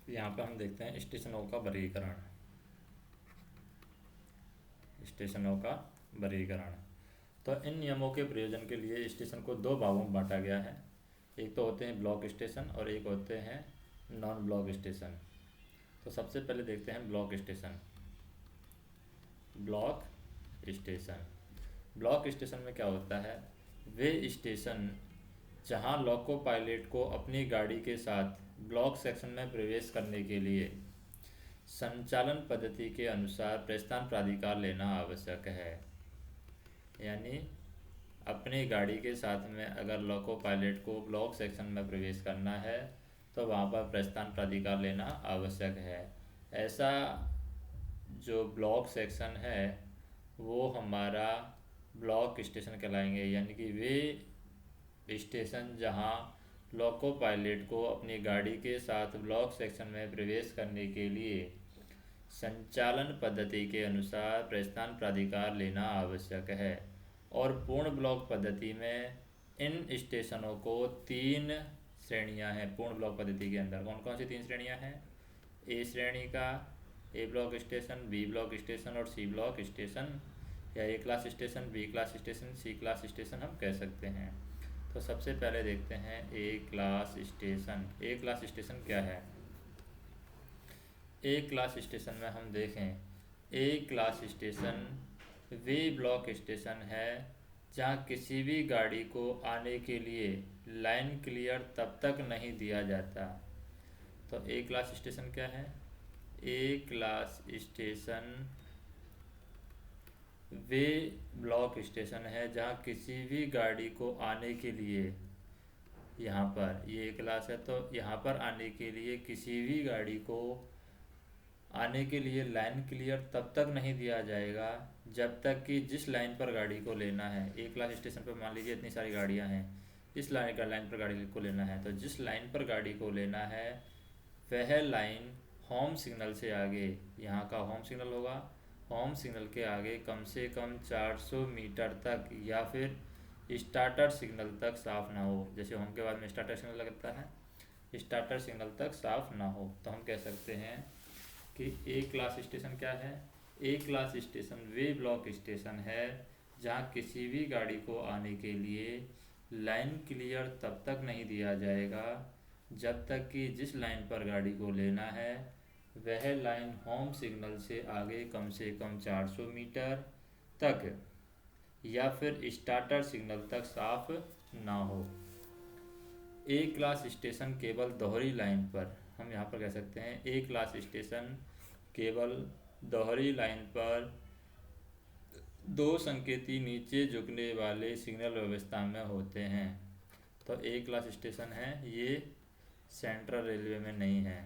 यहाँ पर हम देखते हैं स्टेशनों का वर्गीकरण। स्टेशनों का वर्गीकरण। तो इन नियमों के प्रयोजन के लिए स्टेशन को दो भागों में बांटा गया है। एक तो होते हैं ब्लॉक स्टेशन और एक होते हैं नॉन ब्लॉक स्टेशन। तो सबसे पहले देखते हैं block station. Block station. Block station में क्या होता है, वे स्टेशन जहां लोको पायलट को अपनी गाड़ी के साथ ब्लॉक सेक्शन में प्रवेश करने के लिए संचालन पद्धति के अनुसार प्रस्थान प्राधिकार लेना आवश्यक है। यानी अपनी गाड़ी के साथ में अगर लोको पायलट को ब्लॉक सेक्शन में प्रवेश करना है तो वहाँ पर प्रस्थान प्राधिकार लेना आवश्यक है। ऐसा जो ब्लॉक सेक्शन है वो हमारा ब्लॉक स्टेशन कहलाएंगे। यानी कि वे स्टेशन जहाँ लोको पायलट को अपनी गाड़ी के साथ ब्लॉक सेक्शन में प्रवेश करने के लिए संचालन पद्धति के अनुसार प्रस्थान प्राधिकार लेना आवश्यक है। और पूर्ण ब्लॉक पद्धति में इन स्टेशनों को तीन श्रेणियां हैं। पूर्ण ब्लॉक पद्धति के अंदर कौन कौन सी तीन श्रेणियां हैं? ए श्रेणी का A block station, B block station और सी ब्लॉक स्टेशन, या A class station, B class station, C class station हम कह सकते हैं। तो सबसे पहले देखते हैं A class station. A class station क्या है? ए क्लास स्टेशन में हम देखें, ए क्लास स्टेशन वे ब्लॉक स्टेशन है जहाँ किसी भी गाड़ी को आने के लिए लाइन क्लियर तब तक नहीं दिया जाता। तो ए क्लास स्टेशन क्या है? ए क्लास स्टेशन वे ब्लॉक स्टेशन है जहाँ किसी भी गाड़ी को आने के लिए, यहाँ पर ये ए क्लास है तो यहाँ पर आने के लिए किसी भी गाड़ी को आने के लिए लाइन क्लियर तब तक नहीं दिया जाएगा जब तक कि जिस लाइन पर गाड़ी को लेना है। एक क्लास स्टेशन पर मान लीजिए इतनी सारी गाड़ियां हैं, इस लाइन पर गाड़ी को लेना है तो जिस लाइन पर गाड़ी को लेना है वह लाइन होम सिग्नल से आगे, यहाँ का होम सिग्नल होगा, होम सिग्नल के आगे कम से कम 400 मीटर तक या फिर स्टार्टर सिग्नल तक साफ ना हो। जैसे होम के बाद में स्टार्टर सिग्नल लगता है, स्टार्टर सिग्नल तक साफ ना हो तो हम कह सकते हैं कि ए क्लास स्टेशन क्या है? ए क्लास स्टेशन वे ब्लॉक स्टेशन है जहाँ किसी भी गाड़ी को आने के लिए लाइन क्लियर तब तक नहीं दिया जाएगा जब तक कि जिस लाइन पर गाड़ी को लेना है वह लाइन होम सिग्नल से आगे कम से कम 400 मीटर तक या फिर स्टार्टर सिग्नल तक साफ ना हो। ए क्लास स्टेशन केवल दोहरी लाइन पर, हम यहाँ पर कह सकते हैं ए क्लास स्टेशन केवल दोहरी लाइन पर दो संकेती नीचे झुकने वाले सिग्नल व्यवस्था में होते हैं। तो ए क्लास स्टेशन है ये सेंट्रल रेलवे में नहीं है।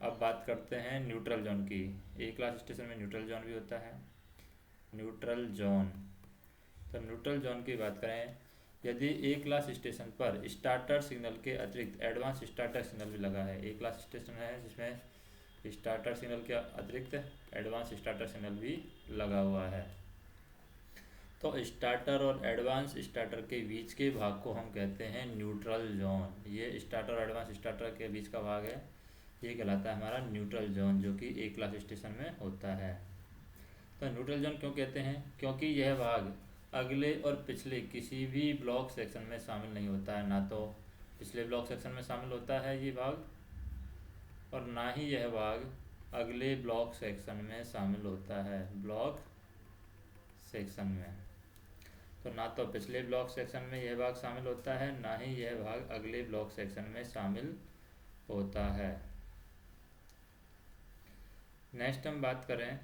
अब बात करते हैं न्यूट्रल जोन की। ए क्लास स्टेशन में न्यूट्रल जोन भी होता है। न्यूट्रल जोन, तो न्यूट्रल जोन की बात करें, यदि ए क्लास स्टेशन पर स्टार्टर सिग्नल के अतिरिक्त एडवांस स्टार्टर सिग्नल भी लगा है, ए क्लास स्टेशन है जिसमें स्टार्टर सिग्नल के अतिरिक्त एडवांस स्टार्टर सिग्नल भी लगा हुआ है, तो स्टार्टर और एडवांस स्टार्टर के बीच के भाग को हम कहते हैं न्यूट्रल जोन। ये स्टार्टर और एडवांस स्टार्टर के बीच का भाग है, ये कहलाता है हमारा न्यूट्रल जोन, जो कि ए क्लास स्टेशन में होता है। तो न्यूट्रल जोन क्यों कहते हैं? क्योंकि यह भाग अगले और पिछले किसी भी ब्लॉक सेक्शन में शामिल नहीं होता है। ना तो पिछले ब्लॉक सेक्शन में शामिल होता है ये भाग और ना ही यह भाग अगले ब्लॉक सेक्शन में शामिल होता है। ब्लॉक सेक्शन में तो ना तो पिछले ब्लॉक सेक्शन में यह भाग शामिल होता है, ना ही यह भाग अगले ब्लॉक सेक्शन में शामिल होता है। नेक्स्ट हम बात करें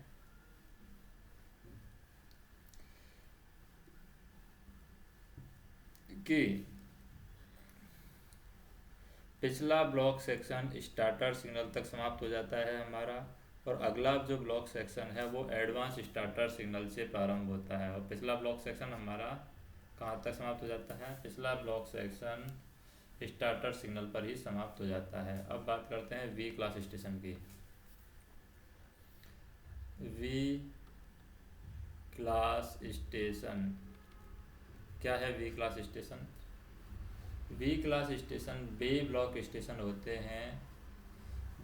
कि पिछला ब्लॉक सेक्शन स्टार्टर सिग्नल तक समाप्त हो जाता है हमारा, और अगला जो ब्लॉक सेक्शन है वो एडवांस स्टार्टर सिग्नल से प्रारंभ होता है। और पिछला ब्लॉक सेक्शन हमारा कहाँ तक समाप्त हो जाता है? पिछला ब्लॉक सेक्शन स्टार्टर सिग्नल पर ही समाप्त हो जाता है। अब बात करते हैं वी क्लास स्टेशन की। वी क्लास स्टेशन क्या है? V class station B class station बे ब्लॉक स्टेशन होते हैं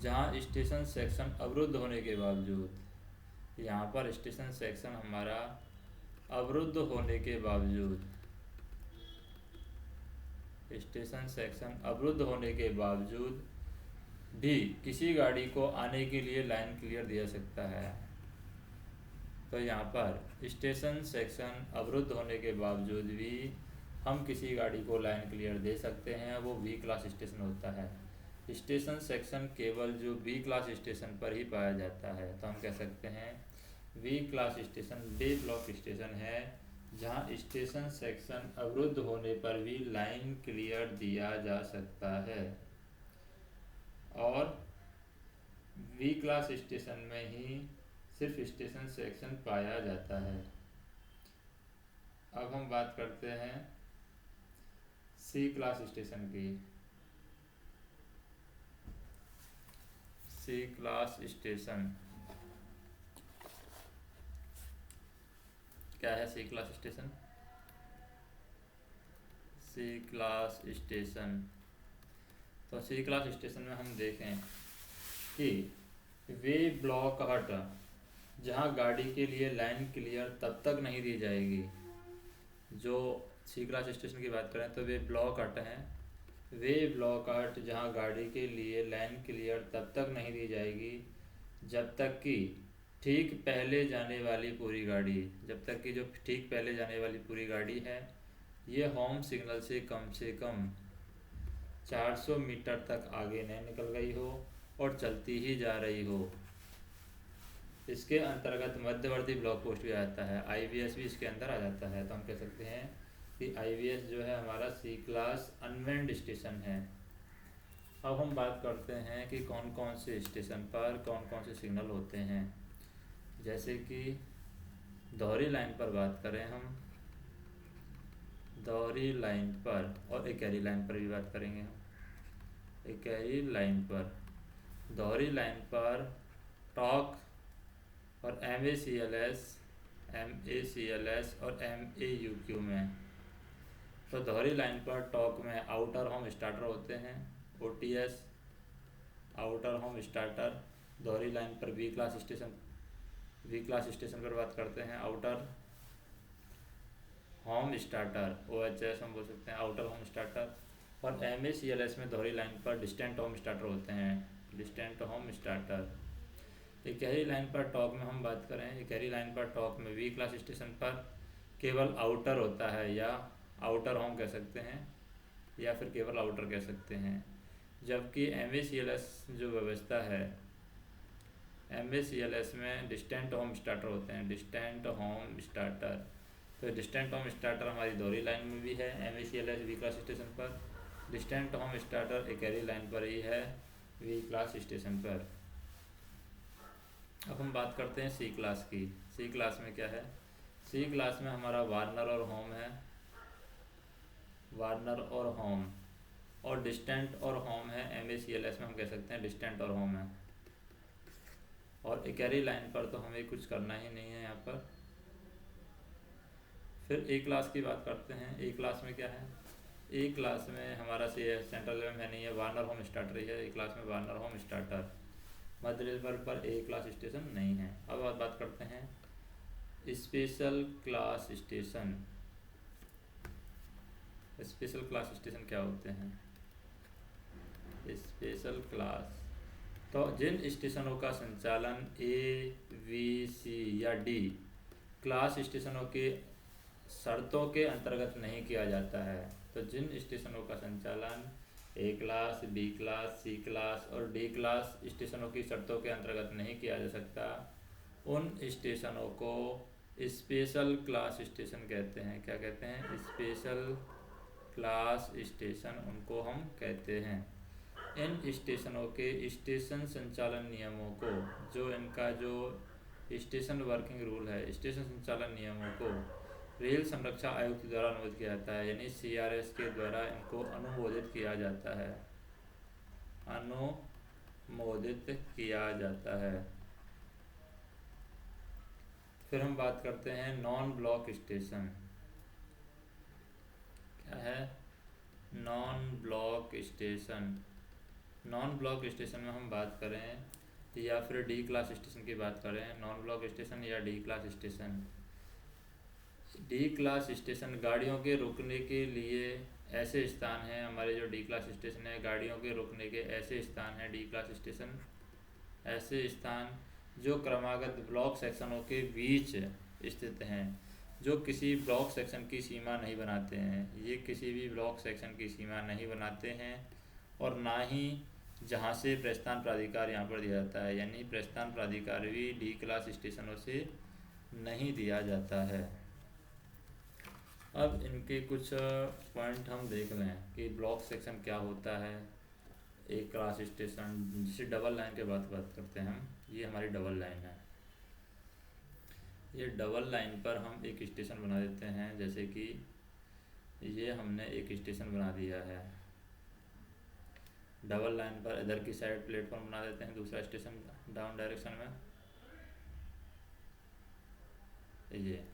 जहां स्टेशन सेक्शन अवरुद्ध होने के बावजूद, यहाँ पर स्टेशन सेक्शन हमारा अवरुद्ध होने के बावजूद, स्टेशन सेक्शन अवरुद्ध होने के बावजूद भी किसी गाड़ी को आने के लिए लाइन क्लियर दिया सकता है। तो यहाँ पर स्टेशन सेक्शन अवरुद्ध होने के बावजूद भी हम किसी गाड़ी को लाइन क्लियर दे सकते हैं, वो बी क्लास स्टेशन होता है। स्टेशन सेक्शन केवल जो बी क्लास स्टेशन पर ही पाया जाता है, तो हम कह सकते हैं बी क्लास स्टेशन बे ब्लॉक स्टेशन है जहाँ स्टेशन सेक्शन अवरुद्ध होने पर भी लाइन क्लियर दिया जा सकता है, और बी क्लास स्टेशन में ही सिर्फ स्टेशन सेक्शन पाया जाता है। अब हम बात करते हैं सी क्लास स्टेशन की। सी क्लास स्टेशन क्या है? सी class station, C class station, तो सी क्लास स्टेशन में हम देखें कि वे ब्लॉक हट जहां गाड़ी के लिए लाइन क्लियर तब तक नहीं दी जाएगी। जो सी क्लास स्टेशन की बात करें तो वे ब्लॉक हट हैं, वे ब्लॉक हट जहां गाड़ी के लिए लाइन क्लियर तब तक नहीं दी जाएगी जब तक कि ठीक पहले जाने वाली पूरी गाड़ी, जब तक कि जो ठीक पहले जाने वाली पूरी गाड़ी है ये होम सिग्नल से कम 400 मीटर तक आगे नहीं निकल गई हो और चलती ही जा रही हो। इसके अंतर्गत मध्यवर्ती ब्लॉक पोस्ट भी आता है, आईवीएस भी इसके अंदर आ जाता है। तो हम कह सकते हैं कि आईवीएस जो है हमारा सी क्लास अनमेन्ड स्टेशन है। अब हम बात करते हैं कि कौन कौन से स्टेशन पर कौन कौन से सिग्नल होते हैं। जैसे कि दोहरी लाइन पर बात करें हम, दोहरी लाइन पर और इकहरी लाइन पर भी बात करेंगे हम। इकहरी लाइन पर, दोहरी लाइन पर टॉक और MACLS और MAUQ में। तो दोहरी लाइन पर टॉक में आउटर होम स्टार्टर होते हैं, OTS आउटर होम स्टार्टर। दोहरी लाइन पर बी क्लास स्टेशन पर बात करते हैं आउटर होम स्टार्टर, OHS हम बोल सकते हैं, आउटर होम स्टार्टर। और MACLS में दोहरी लाइन पर डिस्टेंट होम स्टार्टर होते हैं, distant home starter. Ikahari line पर टॉक में हम बात करें, इकहरी लाइन पर टॉक में बी क्लास स्टेशन पर केवल आउटर होता है, या आउटर होम कह सकते हैं या फिर केवल आउटर कह सकते हैं। जबकि MACLS जो व्यवस्था है, MACLS में डिस्टेंट होम स्टार्टर होते हैं, डिस्टेंट होम स्टार्टर। तो डिस्टेंट होम स्टार्टर हमारी दोहरी लाइन में भी है MACLS बी क्लास स्टेशन पर, distant home starter Ikahari line पर ही है बी क्लास स्टेशन पर। अब हम बात करते हैं सी क्लास की। सी क्लास में क्या है? सी क्लास में हमारा वार्नर और होम है, वार्नर और होम, और डिस्टेंट और होम है। MACLS में हम कह सकते हैं डिस्टेंट और होम है। और इकहरी लाइन पर तो हमें कुछ करना ही नहीं है यहाँ पर। फिर ए क्लास की बात करते हैं। ए क्लास में क्या है? ए क्लास में हमारा सेंट्रल लेवल में नहीं है, वार्नर होम स्टार्टर ही है। ए क्लास में वार्नर होम स्टार्टर, मध्य लेवल पर ए क्लास स्टेशन नहीं है। अब बात करते हैं special class station. Special class station क्या होते हैं? स्पेशल क्लास, तो जिन स्टेशनों का संचालन A, B, C या D क्लास स्टेशनों के शर्तों के अंतर्गत नहीं किया जाता है, तो जिन स्टेशनों का संचालन A class, B class, C class और D क्लास स्टेशनों की शर्तों के अंतर्गत नहीं किया जा सकता, उन स्टेशनों को स्पेशल क्लास स्टेशन कहते हैं। क्या कहते हैं? स्पेशल क्लास स्टेशन उनको हम कहते हैं। इन स्टेशनों के स्टेशन संचालन नियमों को, जो इनका जो स्टेशन वर्किंग रूल है, स्टेशन संचालन नियमों को रेल संरक्षा आयुक्त द्वारा अनुमोदित किया जाता है, यानी CRS के द्वारा इनको अनुमोदित किया जाता है, अनुमोदित किया जाता है। फिर हम बात करते हैं नॉन ब्लॉक स्टेशन। क्या है? Non block station, non block station में हम बात करें या फिर डी क्लास स्टेशन की बात करें, नॉन ब्लॉक स्टेशन या D class station. D class station गाड़ियों के रुकने के लिए ऐसे स्थान हैं, हमारे जो डी क्लास स्टेशन है गाड़ियों के रुकने के ऐसे स्थान हैं डी क्लास स्टेशन, ऐसे स्थान जो क्रमागत ब्लॉक सेक्शनों के बीच स्थित हैं, जो किसी ब्लॉक सेक्शन की सीमा नहीं बनाते हैं, ये किसी भी ब्लॉक सेक्शन की सीमा नहीं बनाते हैं और ना ही जहाँ से प्रस्थान प्राधिकार यहाँ पर दिया जाता है, यानी प्रस्थान प्राधिकार भी डी क्लास स्टेशनों से नहीं दिया जाता है। अब इनके कुछ पॉइंट हम देख लें कि ब्लॉक सेक्शन क्या होता है। एक क्लास स्टेशन, जिसे डबल लाइन के बात करते हैं हम, ये हमारी डबल लाइन है। ये डबल लाइन पर हम एक स्टेशन बना देते हैं, जैसे कि ये हमने एक स्टेशन बना दिया है। डबल लाइन पर इधर की साइड प्लेटफॉर्म बना देते हैं, दूसरा स्टेशन डाउन डायरेक्शन में ये।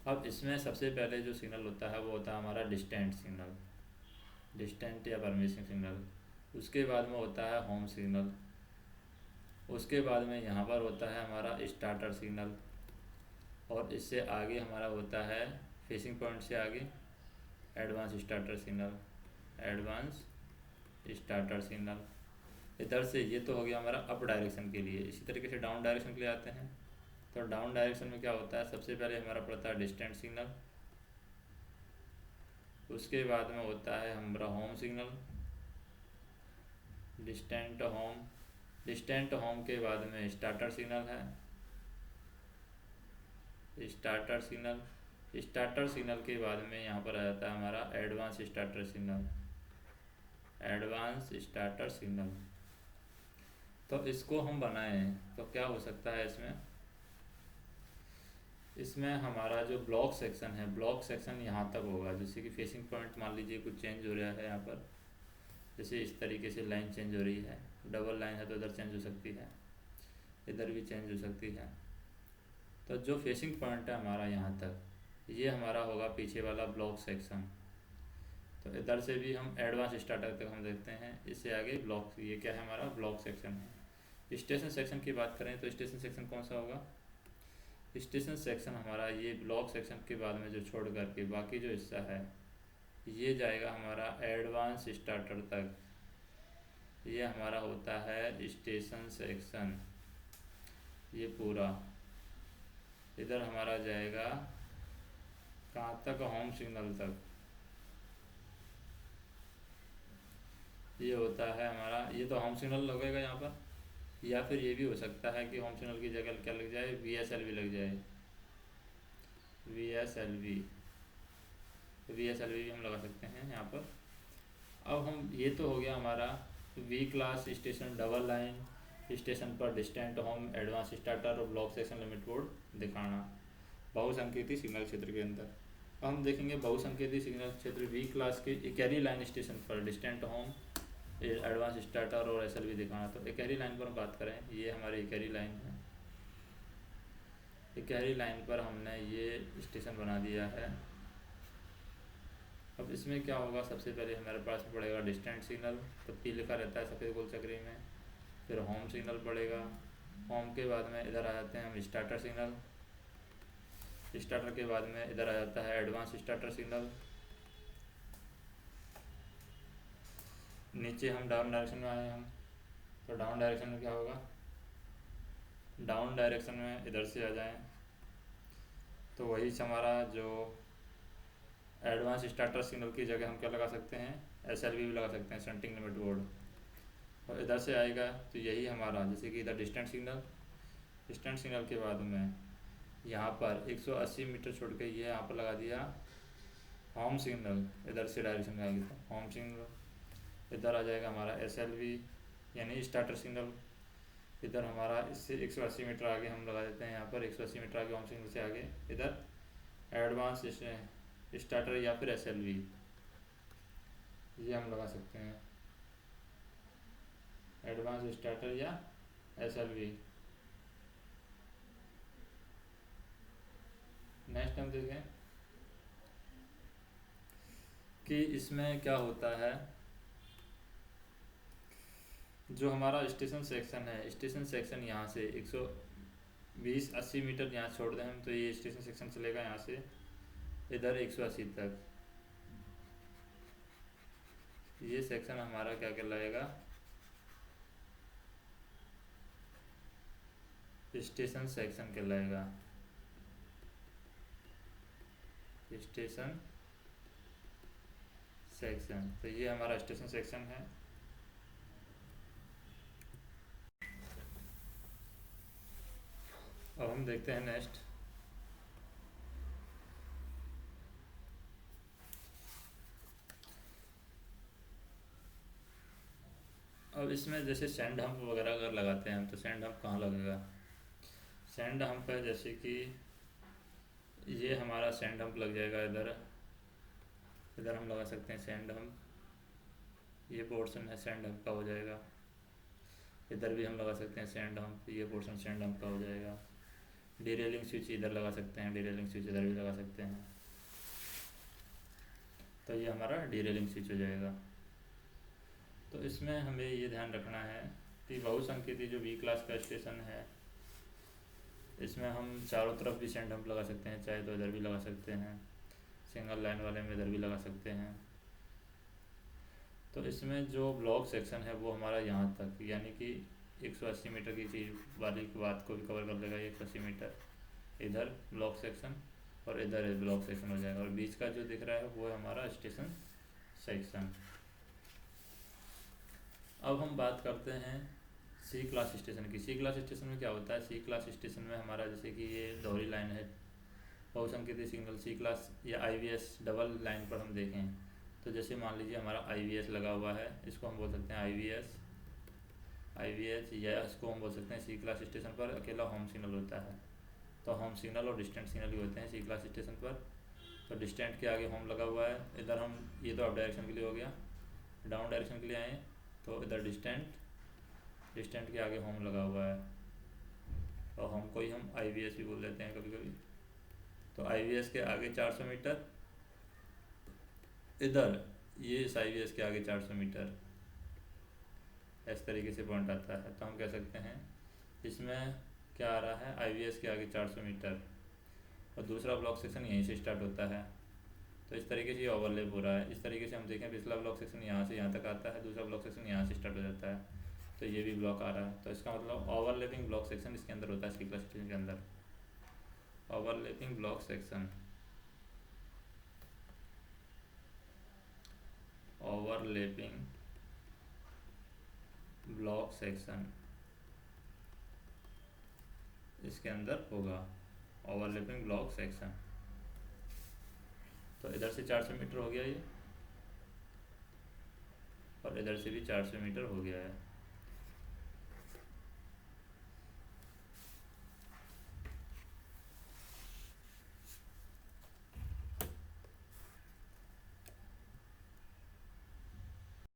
अब इसमें सबसे पहले जो सिग्नल होता है वो होता है हमारा डिस्टेंट सिग्नल, डिस्टेंट या परमिशन सिग्नल। उसके बाद में होता है होम सिग्नल। उसके बाद में यहाँ पर होता है हमारा स्टार्टर सिग्नल, और इससे आगे हमारा होता है फेसिंग पॉइंट से आगे advance starter signal, advance starter signal. इधर से ये तो हो गया हमारा अप डायरेक्शन के लिए। इसी तरीके से डाउन डायरेक्शन के लिए आते हैं, तो डाउन डायरेक्शन में क्या होता है, सबसे पहले हमारा पड़ता है डिस्टेंट सिग्नल। उसके बाद में होता है हमारा home signal, distant home. Distant home के बाद में स्टार्टर सिग्नल है, स्टार्टर सिग्नल। स्टार्टर सिग्नल के बाद में यहाँ पर आ जाता है हमारा advance starter signal, advance starter signal. तो इसको हम बनाएं तो क्या हो सकता है इसमें, इसमें हमारा जो ब्लॉक सेक्शन है, ब्लॉक सेक्शन यहाँ तक होगा। जैसे कि फेसिंग पॉइंट मान लीजिए कुछ चेंज हो रहा है यहाँ पर, जैसे इस तरीके से लाइन चेंज हो रही है, डबल लाइन है तो इधर चेंज हो सकती है, इधर भी चेंज हो सकती है। तो जो फेसिंग पॉइंट है हमारा यहाँ तक, ये हमारा होगा पीछे वाला ब्लॉक सेक्शन। तो इधर से भी हम एडवांस स्टार्टर तक हम देखते हैं, इससे आगे ब्लॉक, ये क्या है हमारा ब्लॉक सेक्शन है। स्टेशन सेक्शन की बात करें तो स्टेशन सेक्शन कौन सा होगा, स्टेशन सेक्शन हमारा ये ब्लॉक सेक्शन के बाद में जो छोड़ करके बाकी जो हिस्सा है ये जाएगा हमारा एडवांस स्टार्टर तक। ये हमारा होता है स्टेशन सेक्शन, ये पूरा। इधर हमारा जाएगा कहाँ तक, होम सिग्नल तक। ये होता है हमारा, ये तो होम सिग्नल लगेगा यहाँ पर, या फिर ये भी हो सकता है कि होम सिग्नल की जगह क्या लग जाए, VSLV लग जाए, VSLV। VSLV भी हम लगा सकते हैं यहाँ पर। अब हम, ये तो हो गया हमारा V class station double line station पर डिस्टेंट होम एडवांस स्टार्टर और ब्लॉक सेक्शन लिमिट बोर्ड दिखाना बहुसंकेती सिग्नल क्षेत्र के अंदर। अब हम देखेंगे बहुसंकेती सिग्नल क्षेत्र वी क्लास के इकैरी लाइन स्टेशन पर डिस्टेंट होम एडवांस स्टार्टर और SLV दिखाना। तो इकैरी लाइन पर बात करें, ये हमारी इकैरी लाइन है। इकैरी लाइन पर हमने ये स्टेशन बना दिया है। अब इसमें क्या होगा, सबसे पहले हमारे पास में पड़ेगा डिस्टेंट सिग्नल, तो P लिखा रहता है सफ़ेद गोल चक्री में। फिर होम सिग्नल पड़ेगा, होम के बाद में इधर आ जाते हैं हम स्टार्टर सिग्नल, स्टार्टर के बाद में इधर आ जाता है एडवांस स्टार्टर सिग्नल। नीचे हम डाउन डायरेक्शन में आए हम, तो डाउन डायरेक्शन में क्या होगा, डाउन डायरेक्शन में इधर से आ जाएं तो वही हमारा जो एडवांस स्टार्टर सिग्नल की जगह हम क्या लगा सकते हैं, SLV भी लगा सकते हैं, शंटिंग लिमिट बोर्ड। और इधर से आएगा तो यही हमारा, जैसे कि इधर डिस्टेंट सिग्नल, डिस्टेंट सिग्नल के बाद में यहाँ पर 180 मीटर छोड़ के ये यहाँ पर लगा दिया होम सिग्नल। इधर से डायरेक्शन में आएगी तो होम सिग्नल। इधर आ जाएगा हमारा SLV यानी स्टार्टर सिग्नल। इधर हमारा इससे 180 मीटर आगे हम लगा देते हैं, यहाँ पर 180 मीटर आगे होम सिग्नल से आगे इधर एडवांस स्टार्टर या फिर SLV, ये हम लगा सकते हैं, एडवांस स्टार्टर या SLV। नेक्स्ट हम देखें कि इसमें क्या होता है, जो हमारा स्टेशन सेक्शन है, स्टेशन सेक्शन यहाँ से 120-80 मीटर यहाँ छोड़ दें हम, तो ये स्टेशन सेक्शन चलेगा यहाँ से इधर 180 तक। ये सेक्शन हमारा क्या कहलाएगा, स्टेशन सेक्शन कहलाएगा, स्टेशन सेक्शन। तो ये हमारा स्टेशन सेक्शन है। अब हम देखते हैं नेक्स्ट। अब इसमें जैसे सैंड हम्प वगैरह अगर लगाते हैं हम, तो सैंड हम्प कहाँ लगेगा, सैंड हम्प है जैसे कि ये हमारा सैंड हम्प लग जाएगा इधर, इधर हम लगा सकते हैं सैंड हम्प। ये पोर्शन है सैंड हम्प का हो जाएगा। इधर भी हम लगा सकते हैं सैंड हम्प, ये पोर्शन सैंड हम्प का हो जाएगा। डीरेलिंग स्विच इधर लगा सकते हैं, डीरेलिंग स्विच इधर भी लगा सकते हैं। तो ये हमारा डीरेलिंग स्विच हो जाएगा। तो इसमें हमें ये ध्यान रखना है कि बहुसंकेती जो बी क्लास का स्टेशन है, इसमें हम चारों तरफ भी सैंड हम्प लगा सकते हैं, चाहे तो इधर भी लगा सकते हैं, सिंगल लाइन वाले में इधर भी लगा सकते हैं। तो इसमें जो ब्लॉक सेक्शन है वो हमारा यहाँ तक, यानी कि 180 मीटर की चीज़ वाली बात को भी कवर कर लेगा। 180 मीटर इधर ब्लॉक सेक्शन और इधर ब्लॉक सेक्शन हो जाएगा, और बीच का जो दिख रहा है वो है हमारा स्टेशन सेक्शन। अब हम बात करते हैं सी क्लास स्टेशन की। सी क्लास स्टेशन में क्या होता है, सी क्लास स्टेशन में हमारा जैसे कि ये दोहरी लाइन है, बहुसंकेती सिग्नल सी क्लास या IVS डबल लाइन पर हम देखें, तो जैसे मान लीजिए हमारा IVS लगा हुआ है, इसको हम बोल सकते हैं IVS, या इसको हम बोल सकते हैं सी क्लास स्टेशन पर अकेला होम सिग्नल होता है। तो होम सिग्नल और डिस्टेंट सिग्नल भी होते हैं सी क्लास स्टेशन पर। तो डिस्टेंट के आगे होम लगा हुआ है, इधर हम, ये तो अप डायरेक्शन के लिए हो गया, डाउन डायरेक्शन के लिए आए तो इधर डिस्टेंट के आगे होम लगा हुआ है, और होम को ही हम IVS भी बोल देते हैं कभी कभी। तो IVS के आगे 400 मीटर, इधर ये इस IVS के आगे 400 मीटर, इस तरीके से पॉइंट आता है। तो हम कह सकते हैं इसमें क्या आ रहा है, IVS के आगे 400 मीटर, और दूसरा ब्लॉक सेक्शन यहीं से स्टार्ट होता है। तो इस तरीके से ये ओवरलैप हो रहा है। इस तरीके से हम देखें, पिछला ब्लॉक सेक्शन यहाँ से यहाँ तक आता है, दूसरा ब्लॉक सेक्शन यहाँ से स्टार्ट हो जाता है, तो ये भी ब्लॉक आ रहा है। तो इसका मतलब ओवरलैपिंग ब्लॉक सेक्शन इसके अंदर होता है, सी क्लास स्टेशन के अंदर overlapping block section, overlapping block section इसके अंदर होगा, ओवरलैपिंग ब्लॉक सेक्शन। तो इधर से 400 मीटर हो गया ये, और इधर से भी 400 मीटर हो गया है।